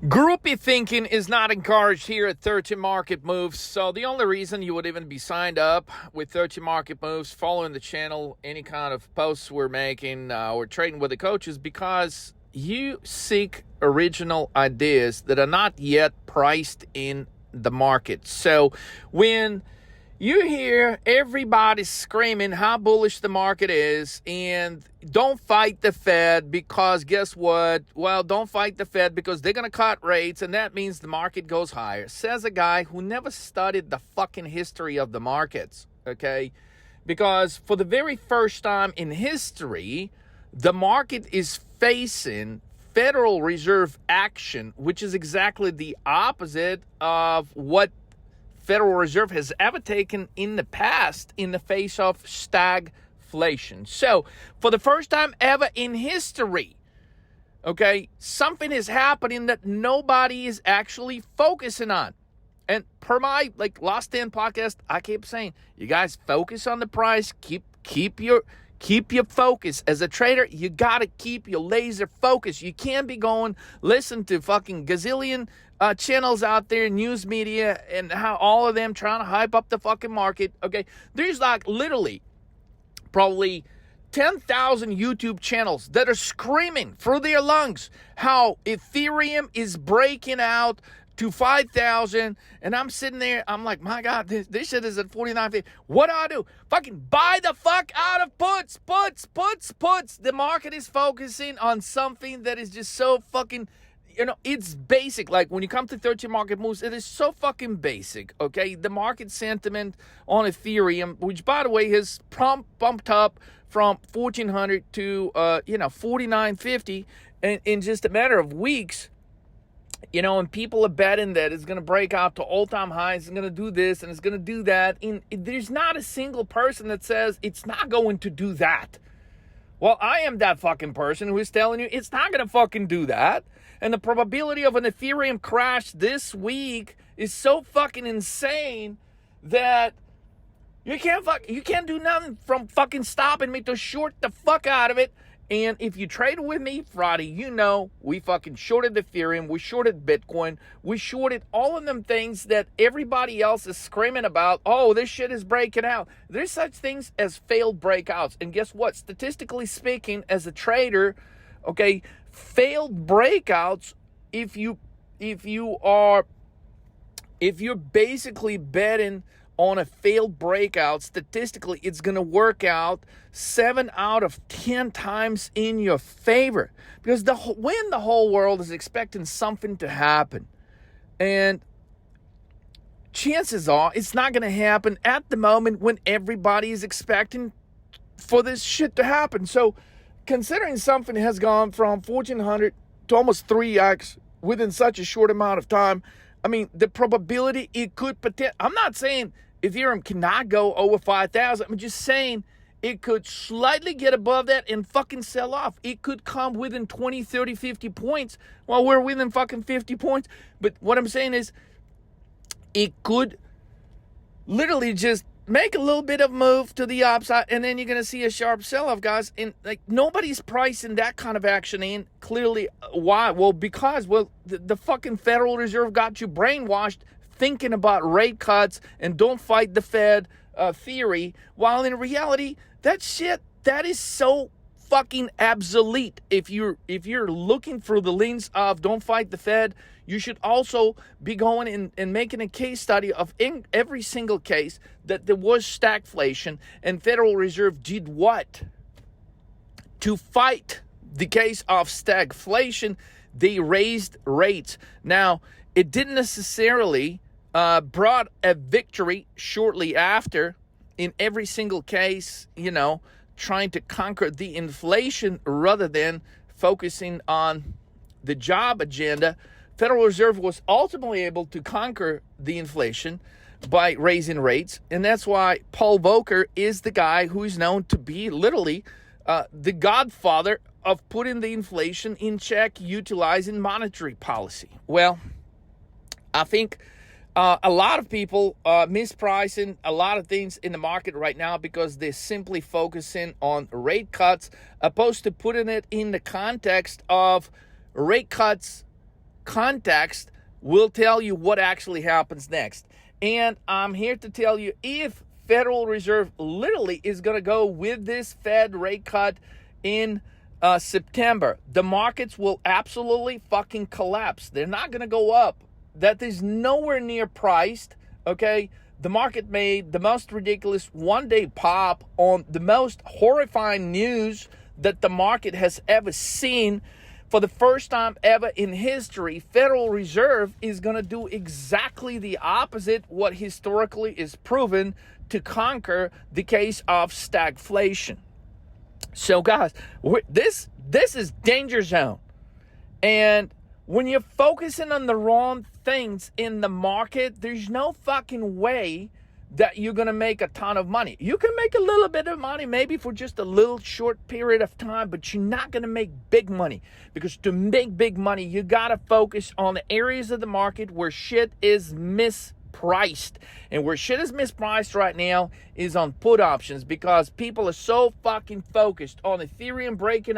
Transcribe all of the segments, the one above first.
Groupie thinking is not encouraged here at 30 Market Moves. So the only reason you would even be signed up with 30 Market Moves, following the channel, any kind of posts we're making, or trading with the coach is because you seek original ideas that are not yet priced in the market. So when you hear everybody screaming how bullish the market is and don't fight the Fed because guess what? Well, don't fight the Fed because they're going to cut rates and that means the market goes higher. Says a guy who never studied the fucking history of the markets, okay? Because for the very first time in history, the market is facing Federal Reserve action, which is exactly the opposite of what Federal Reserve has ever taken in the past in the face of stagflation. So, for the first time ever in history, okay, something is happening that nobody is actually focusing on. And per my last 10 podcast, I keep saying, you guys focus on the price, keep your focus. As a trader, you gotta keep your laser focus. You can't be going listen to fucking gazillion channels out there, news media, and how all of them trying to hype up the fucking market. Okay, there's literally probably 10,000 YouTube channels that are screaming through their lungs how Ethereum is breaking out to 5,000, and I'm sitting there, I'm like, my God, this shit is at 49.50. What do? Fucking buy the fuck out of puts. The market is focusing on something that is just so fucking, it's basic. Like when you come to 13 market moves, it is so fucking basic, okay? The market sentiment on Ethereum, which by the way has bumped up from 1,400 to 49.50 in just a matter of weeks. And people are betting that it's going to break out to all-time highs, it's going to do this, and it's going to do that. And there's not a single person that says it's not going to do that. Well, I am that fucking person who is telling you it's not going to fucking do that. And the probability of an Ethereum crash this week is so fucking insane that you can't do nothing from fucking stopping me to short the fuck out of it. And if you trade with me Friday, we fucking shorted Ethereum, we shorted Bitcoin, we shorted all of them things that everybody else is screaming about. Oh, this shit is breaking out. There's such things as failed breakouts. And guess what? Statistically speaking, as a trader, okay, failed breakouts, if you're basically betting on a failed breakout, statistically, it's going to work out 7 out of 10 times in your favor. Because when the whole world is expecting something to happen, and chances are it's not going to happen at the moment when everybody is expecting for this shit to happen. So, considering something has gone from 1,400 to almost 3x within such a short amount of time, I mean, the probability it could I'm not saying Ethereum cannot go over 5,000. I'm just saying it could slightly get above that and fucking sell off. It could come within 20, 30, 50 points while we're within fucking 50 points. But what I'm saying is it could literally just make a little bit of move to the upside, and then you're going to see a sharp sell-off, guys. And nobody's pricing that kind of action in. Clearly, why? Well, because the fucking Federal Reserve got you brainwashed thinking about rate cuts and don't fight the Fed theory, while in reality, that is so fucking obsolete. If you're looking through the lens of don't fight the Fed, you should also be going and making a case study of in every single case that there was stagflation and Federal Reserve did what? To fight the case of stagflation, they raised rates. Now, it didn't necessarily brought a victory shortly after in every single case, trying to conquer the inflation rather than focusing on the job agenda. Federal Reserve was ultimately able to conquer the inflation by raising rates, and that's why Paul Volcker is the guy who is known to be literally the godfather of putting the inflation in check, utilizing monetary policy. Well, I think a lot of people mispricing a lot of things in the market right now because they're simply focusing on rate cuts opposed to putting it in the context of rate cuts context will tell you what actually happens next. And I'm here to tell you, if Federal Reserve literally is going to go with this Fed rate cut in September, the markets will absolutely fucking collapse. They're not going to go up. That is nowhere near priced, okay? The market made the most ridiculous one-day pop on the most horrifying news that the market has ever seen. For the first time ever in history, Federal Reserve is going to do exactly the opposite what historically is proven to conquer the case of stagflation. So guys, this is danger zone. And when you're focusing on the wrong things in the market, there's no fucking way that you're going to make a ton of money. You can make a little bit of money, maybe for just a little short period of time, but you're not going to make big money. Because to make big money, you got to focus on the areas of the market where shit is mispriced. And where shit is mispriced right now is on put options, because people are so fucking focused on Ethereum breaking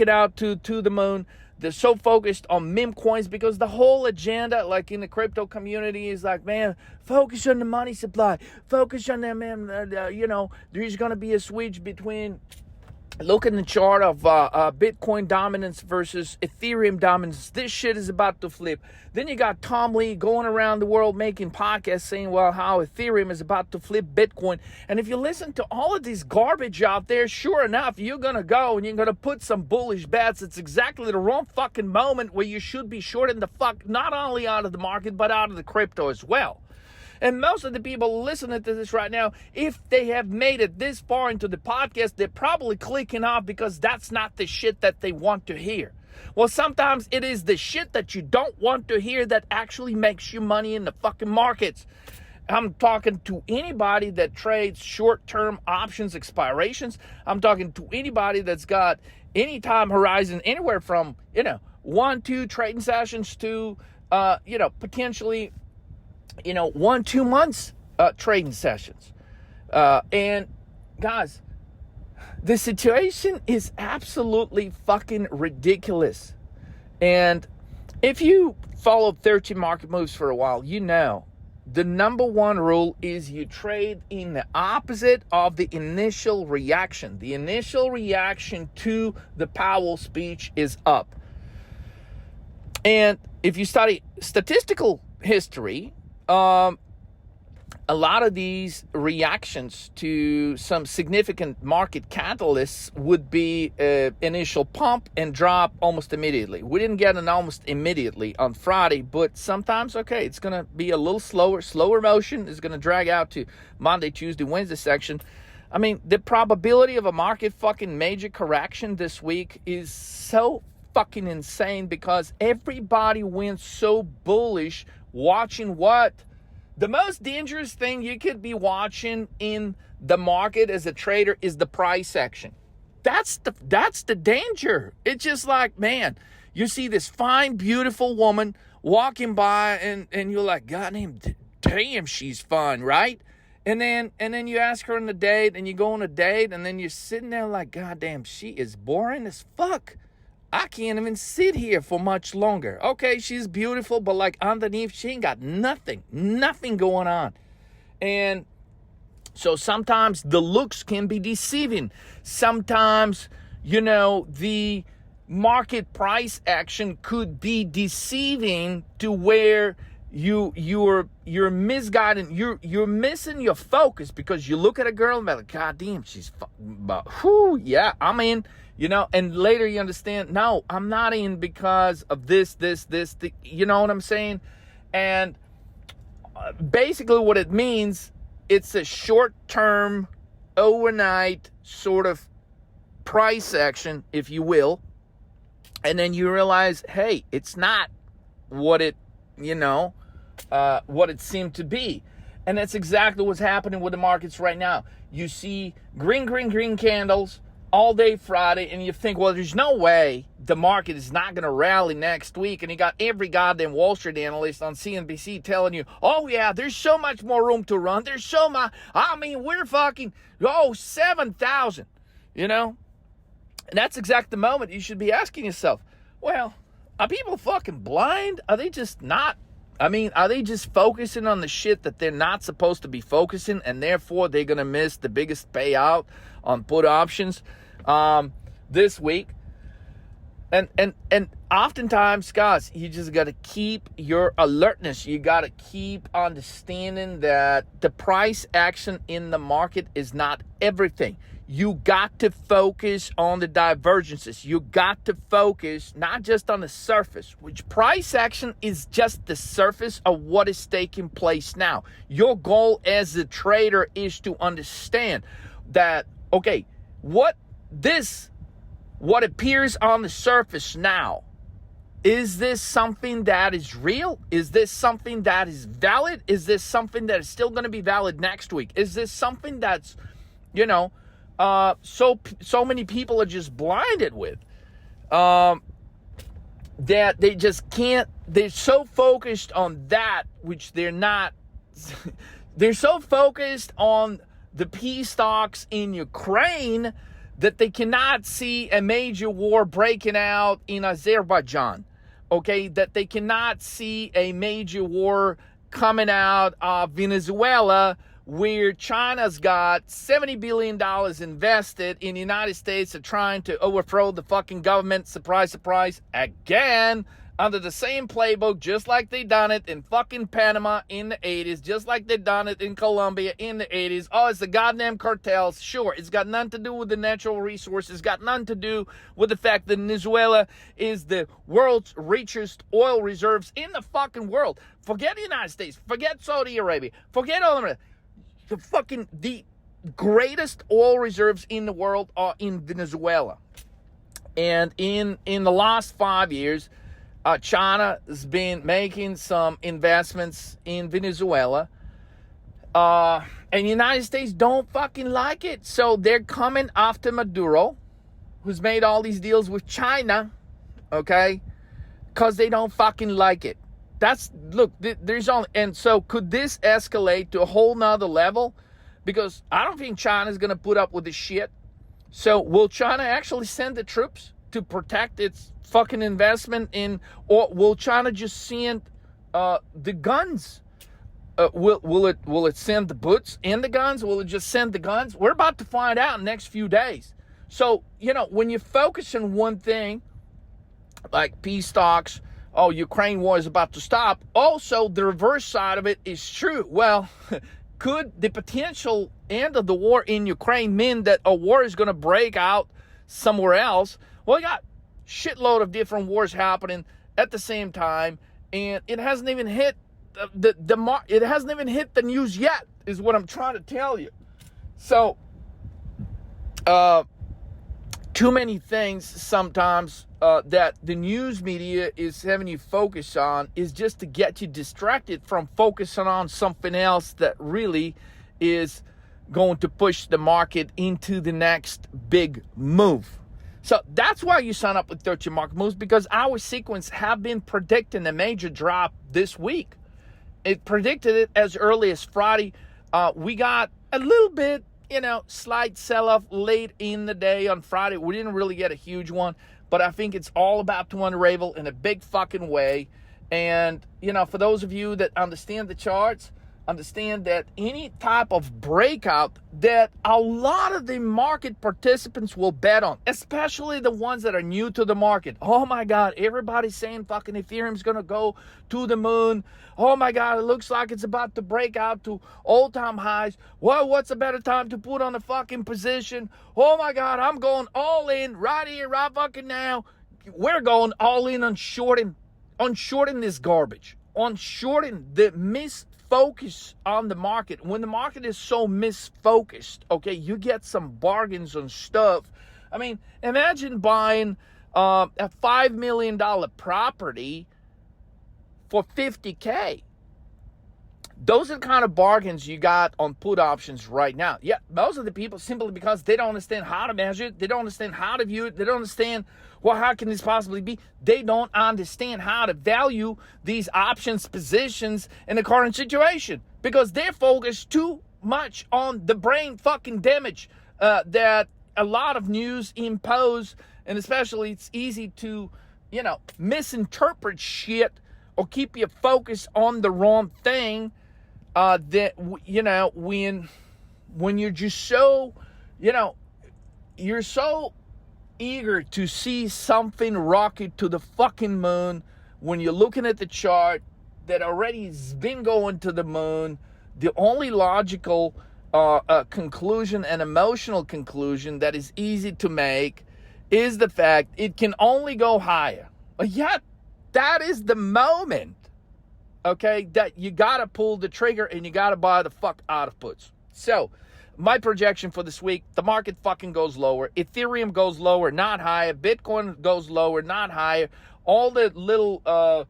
out to the moon. They're so focused on meme coins, because the whole agenda, like in the crypto community, is like, man, focus on the money supply. Focus on them, man. There's going to be a switch between, look at the chart of Bitcoin dominance versus Ethereum dominance. This shit is about to flip. Then you got Tom Lee going around the world making podcasts saying, well, how Ethereum is about to flip Bitcoin. And if you listen to all of this garbage out there, sure enough, you're going to go and you're going to put some bullish bets. It's exactly the wrong fucking moment where you should be shorting the fuck, not only out of the market, but out of the crypto as well. And most of the people listening to this right now, if they have made it this far into the podcast, they're probably clicking off because that's not the shit that they want to hear. Well, sometimes it is the shit that you don't want to hear that actually makes you money in the fucking markets. I'm talking to anybody that trades short-term options expirations. I'm talking to anybody that's got any time horizon anywhere from, 1-2 trading sessions to, potentially 1-2 months trading sessions. And guys, the situation is absolutely fucking ridiculous. And if you followed 13 market moves for a while, you know the number one rule is you trade in the opposite of the initial reaction. The initial reaction to the Powell speech is up. And if you study statistical history, a lot of these reactions to some significant market catalysts would be initial pump and drop almost immediately. We didn't get an almost immediately on Friday, but sometimes, okay, it's going to be a little slower motion. It's going to drag out to Monday, Tuesday, Wednesday section. I mean, the probability of a market fucking major correction this week is so fucking insane, because everybody went so bullish watching what? The most dangerous thing you could be watching in the market as a trader is the price action. That's the danger. It's just like, man, you see this fine, beautiful woman walking by and you're like, God damn, she's fun, right? And then you ask her on a date and you go on a date and then you're sitting there like, God damn, she is boring as fuck. I can't even sit here for much longer. Okay, she's beautiful, but like underneath, she ain't got nothing going on. And so sometimes the looks can be deceiving. Sometimes, the market price action could be deceiving to where you're misguided. You're missing your focus because you look at a girl and be like, God damn, she's yeah, I'm in. And later you understand, no, I'm not in because of this, you know what I'm saying? And basically what it means, it's a short-term, overnight sort of price action, if you will. And then you realize, hey, it's not what it, what it seemed to be. And that's exactly what's happening with the markets right now. You see green candles all day Friday, and you think, well, there's no way the market is not going to rally next week. And you got every goddamn Wall Street analyst on CNBC telling you, oh, yeah, there's so much more room to run. There's so much. I mean, we're fucking, 7,000, And that's exactly the moment you should be asking yourself, well, Are people fucking blind? Are they just not? I mean, are they just focusing on the shit that they're not supposed to be focusing, and therefore they're going to miss the biggest payout on put options this week? And oftentimes, guys, you just got to keep your alertness. You got to keep understanding that the price action in the market is not everything. You got to focus on the divergences. You got to focus not just on the surface, which price action is just the surface of what is taking place now. Your goal as a trader is to understand that, okay, what appears on the surface now, is this something that is real? Is this something that is valid? Is this something that is still going to be valid next week? Is this something that's, so many people are just blinded with, that they just can't, they're so focused on that, which they're not, they're so focused on the peace talks in Ukraine that they cannot see a major war breaking out in Azerbaijan, okay? That they cannot see a major war coming out of Venezuela, where China's got $70 billion invested in the United States of trying to overthrow the fucking government, surprise, surprise, again, under the same playbook, just like they done it in fucking Panama in the 80s, just like they done it in Colombia in the 80s. Oh, it's the goddamn cartels. Sure, it's got nothing to do with the natural resources. It's got nothing to do with the fact that Venezuela is the world's richest oil reserves in the fucking world. Forget the United States. Forget Saudi Arabia. Forget all of it. The greatest oil reserves in the world are in Venezuela. And in the last 5 years, China has been making some investments in Venezuela. And the United States don't fucking like it. So they're coming after Maduro, who's made all these deals with China, okay? Because they don't fucking like it. There's only, and so could this escalate to a whole nother level? Because I don't think China's going to put up with this shit. So will China actually send the troops to protect its fucking investment in, or will China just send the guns? Will it send the boots and the guns? Will it just send the guns? We're about to find out in the next few days. So, when you focus on one thing, like peace talks, oh, Ukraine war is about to stop. Also, the reverse side of it is true. Well, could the potential end of the war in Ukraine mean that a war is going to break out somewhere else? Well, you got shitload of different wars happening at the same time, and it hasn't even hit it hasn't even hit the news yet, is what I'm trying to tell you. So, too many things sometimes that the news media is having you focus on is just to get you distracted from focusing on something else that really is going to push the market into the next big move. So that's why you sign up with 13 Market Moves, because our sequence have been predicting a major drop this week. It predicted it as early as Friday. We got a little bit, slight sell-off late in the day on Friday. We didn't really get a huge one, but I think it's all about to unravel in a big fucking way. And, for those of you that understand the charts, understand that any type of breakout that a lot of the market participants will bet on, especially the ones that are new to the market. Oh my God, everybody's saying fucking Ethereum's gonna go to the moon. Oh my God, it looks like it's about to break out to all-time highs. Well, what's a better time to put on a fucking position? Oh my God, I'm going all in right here, right fucking now. We're going all in on shorting this garbage, on shorting the misfocus on the market. When the market is so misfocused, okay, you get some bargains on stuff. I mean, imagine buying a $5 million property for $50K. Those are the kind of bargains you got on put options right now. Yeah, most of the people, simply because they don't understand how to measure it, they don't understand how to view it, they don't understand, well, how can this possibly be? They don't understand how to value these options positions in the current situation, because they're focused too much on the brain fucking damage that a lot of news impose, and especially it's easy to misinterpret shit or keep you focused on the wrong thing. When you're just so, you're so eager to see something rocket to the fucking moon when you're looking at the chart that already has been going to the moon. The only logical conclusion and emotional conclusion that is easy to make is the fact it can only go higher. Yet, that is the moment, okay, that you got to pull the trigger and you got to buy the fuck out of puts. So, my projection for this week, the market fucking goes lower. Ethereum goes lower, not higher. Bitcoin goes lower, not higher. All the little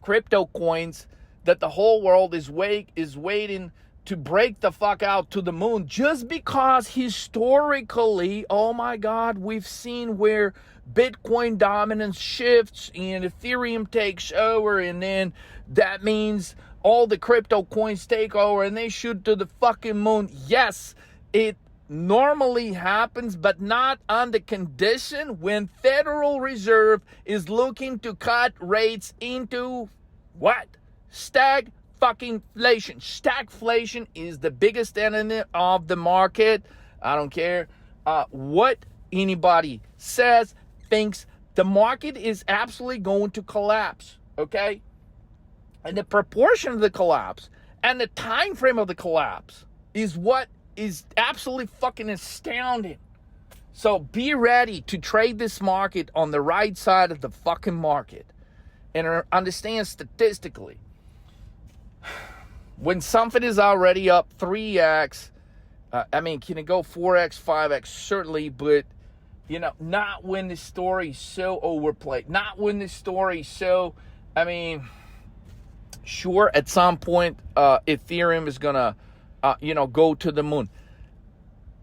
crypto coins that the whole world is waiting to break the fuck out to the moon, just because historically, oh my God, we've seen where Bitcoin dominance shifts and Ethereum takes over, and then that means all the crypto coins take over and they shoot to the fucking moon. Yes, it normally happens, but not on the condition when Federal Reserve is looking to cut rates into what? Stagflation. Stagflation is the biggest enemy of the market. I don't care what anybody says, thinks. The market is absolutely going to collapse, okay? And the proportion of the collapse and the time frame of the collapse is what is absolutely fucking astounding. So be ready to trade this market on the right side of the fucking market. And understand statistically, when something is already up 3x, can it go 4x, 5x? Certainly, but, not when the story is so overplayed. Not when the story is so, sure, at some point, Ethereum is going to, go to the moon.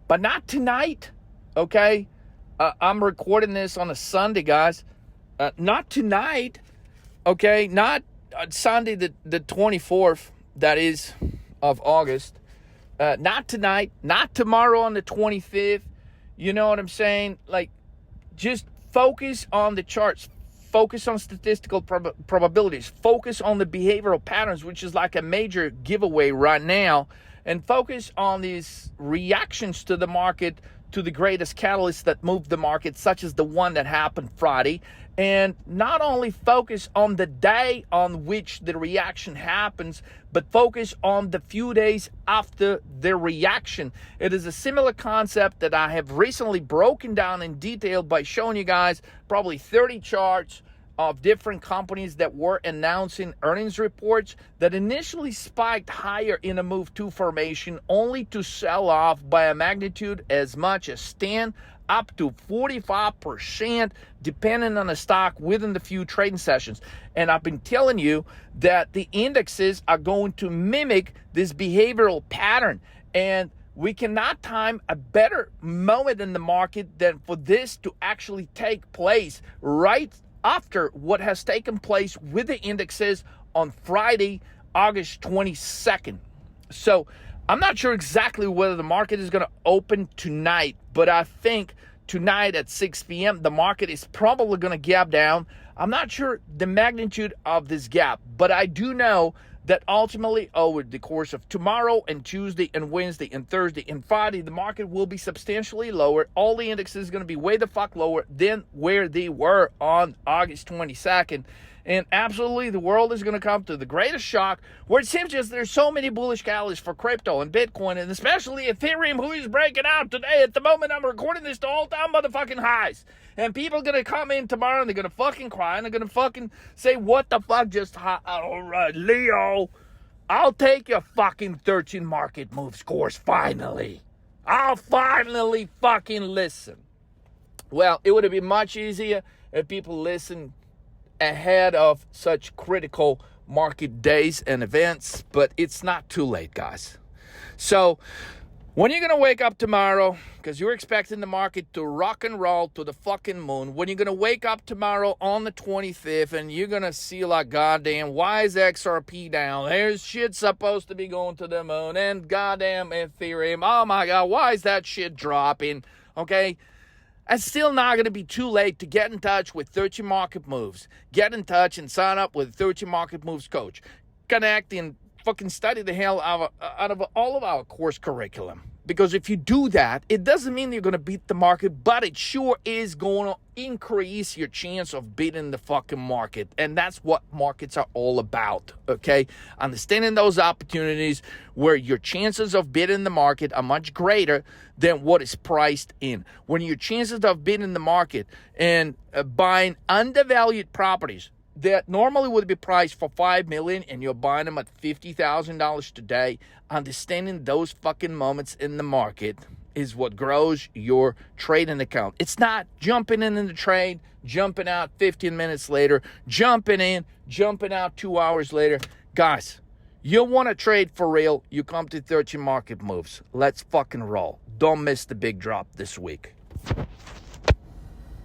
But not tonight, okay? I'm recording this on a Sunday, guys. Not tonight, okay? Not Sunday the 24th, that is, of August. Not tonight, not tomorrow on the 25th. You know what I'm saying? Like, just focus on the charts. Focus on statistical probabilities. Focus on the behavioral patterns, which is like a major giveaway right now. And focus on these reactions to the market, to the greatest catalysts that moved the market, such as the one that happened Friday. And not only focus on the day on which the reaction happens, but focus on the few days after the reaction. It is a similar concept that I have recently broken down in detail by showing you guys probably 30 charts of different companies that were announcing earnings reports that initially spiked higher in a move to formation, only to sell off by a magnitude as much as 10 up to 45%, depending on the stock within the few trading sessions. And I've been telling you that the indexes are going to mimic this behavioral pattern. And we cannot time a better moment in the market than for this to actually take place right after what has taken place with the indexes on Friday, August 22nd. So I'm not sure exactly whether the market is going to open tonight, but I think tonight at 6 p.m., the market is probably going to gap down. I'm not sure the magnitude of this gap, but I do know that ultimately over the course of tomorrow and Tuesday and Wednesday and Thursday and Friday, the market will be substantially lower. All the indexes are going to be way the fuck lower than where they were on August 22nd. And absolutely, the world is going to come to the greatest shock, where it seems just there's so many bullish catalysts for crypto and Bitcoin, and especially Ethereum, who is breaking out today. At the moment I'm recording this, to all-time motherfucking highs. And people are going to come in tomorrow, and they're going to fucking cry, and they're going to fucking say, what the fuck just happened? All right, Leo, I'll take your fucking 13 market move scores, finally. I'll finally fucking listen. Well, it would have been much easier if people listened ahead of such critical market days and events, but it's not too late, guys. So when you're going to wake up tomorrow, because you're expecting the market to rock and roll to the fucking moon, when you're going to wake up tomorrow on the 25th and you're going to see like, goddamn, why is XRP down? There's shit supposed to be going to the moon, and goddamn Ethereum, oh my God, why is that shit dropping? Okay, It's still not going to be too late to get in touch with 13 Market Moves. Get in touch and sign up with 13 Market Moves coach. Connect and fucking study the hell out of all of our course curriculum. Because if you do that, it doesn't mean you're going to beat the market, but it sure is going to increase your chance of beating the fucking market. And that's what markets are all about, okay? Understanding those opportunities where your chances of beating the market are much greater than what is priced in. When your chances of beating the market and buying undervalued properties that normally would be priced for $5 million and you're buying them at $50,000 today, understanding those fucking moments in the market is what grows your trading account. It's not jumping in the trade, jumping out 15 minutes later, jumping in, jumping out 2 hours later. Guys, you want to trade for real, you come to 13 Market Moves. Let's fucking roll. Don't miss the big drop this week.